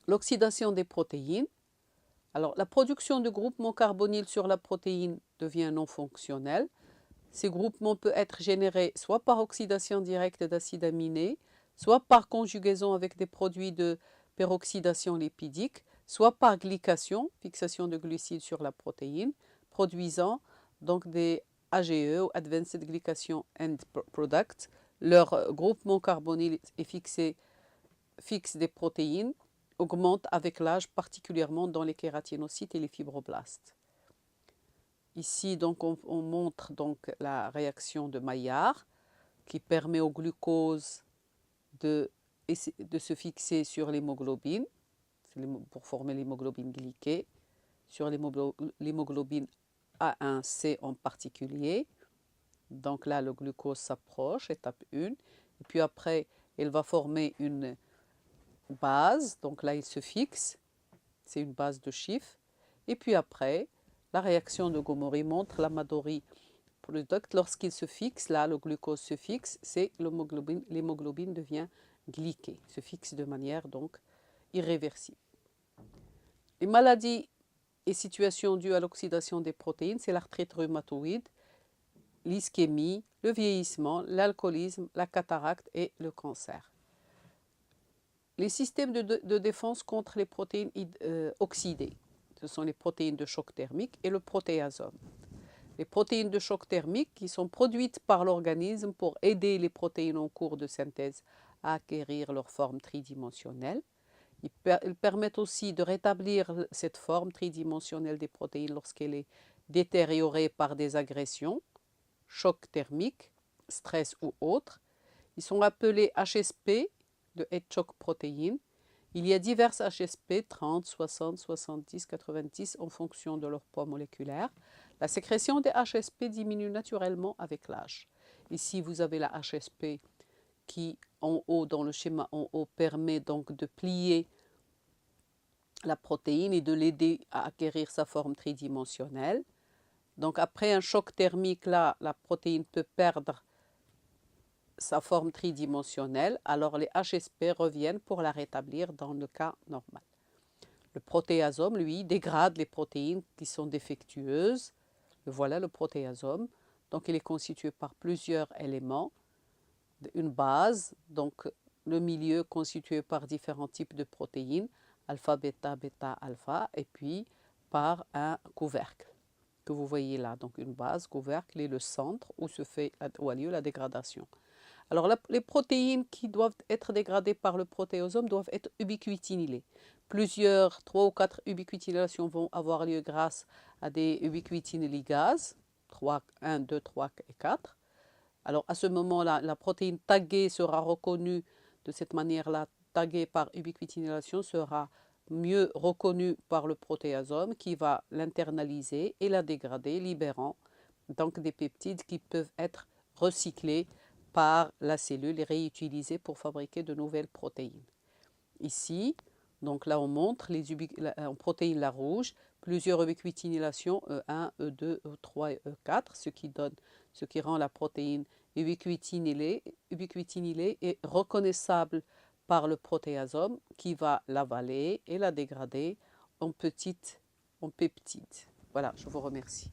L'oxydation des protéines. Alors, la production de groupements carbonyles sur la protéine devient non fonctionnelle. Ces groupements peuvent être générés soit par oxydation directe d'acides aminés, soit par conjugaison avec des produits de peroxydation lipidique, soit par glycation, fixation de glucides sur la protéine, produisant donc des AGE ou Advanced Glycation End Products. Leur groupement carbonyle est fixe des protéines, augmente avec l'âge, particulièrement dans les kératinocytes et les fibroblastes. Ici, donc, on montre donc la réaction de Maillard qui permet au glucose de se fixer sur l'hémoglobine pour former l'hémoglobine glyquée, sur l'hémoglobine A1C en particulier. Donc là, le glucose s'approche, étape 1. Et puis après, il va former une base. Donc là, il se fixe. C'est une base de chiffres. Et puis après, la réaction de Gomori montre l'Amadori product. Lorsqu'il se fixe, là, le glucose se fixe, c'est l'hémoglobine devient glyquée, se fixe de manière donc irréversible. Les maladies et situations dues à l'oxydation des protéines, c'est l'arthrite rhumatoïde, l'ischémie, le vieillissement, l'alcoolisme, la cataracte et le cancer. Les systèmes de défense contre les protéines oxydées, ce sont les protéines de choc thermique et le protéasome. Les protéines de choc thermique qui sont produites par l'organisme pour aider les protéines en cours de synthèse à acquérir leur forme tridimensionnelle. Ils permettent aussi de rétablir cette forme tridimensionnelle des protéines lorsqu'elle est détériorée par des agressions, choc thermique, stress ou autres. Ils sont appelés HSP, de Head Shock Protein. Il y a diverses HSP, 30, 60, 70, 90, en fonction de leur poids moléculaire. La sécrétion des HSP diminue naturellement avec l'âge. Ici, vous avez la HSP qui, en haut, dans le schéma en haut, permet donc de plier la protéine et de l'aider à acquérir sa forme tridimensionnelle. Donc après un choc thermique, là, la protéine peut perdre sa forme tridimensionnelle, alors les HSP reviennent pour la rétablir dans le cas normal. Le protéasome, lui, dégrade les protéines qui sont défectueuses. Voilà le protéasome. Donc il est constitué par plusieurs éléments. Une base, donc le milieu constitué par différents types de protéines, alpha, bêta, bêta, alpha, et puis par un couvercle que vous voyez là. Donc une base, couvercle et le centre où a lieu la dégradation. Alors les protéines qui doivent être dégradées par le protéasome doivent être ubiquitinylées. 3 ou 4 ubiquitinylations vont avoir lieu grâce à des ubiquitinyligases, 1, 2, 3 et 4. Alors à ce moment-là, la protéine taguée sera reconnue de cette manière-là, taguée par ubiquitinylation, sera mieux reconnue par le protéasome qui va l'internaliser et la dégrader, libérant donc des peptides qui peuvent être recyclés par la cellule et réutilisés pour fabriquer de nouvelles protéines. Ici, donc là on montre en protéine la rouge, plusieurs ubiquitinylations E1, E2, E3 et E4, ce qui rend la protéine ubiquitinylée et reconnaissable par le protéasome qui va l'avaler et la dégrader en peptides. Voilà, je vous remercie.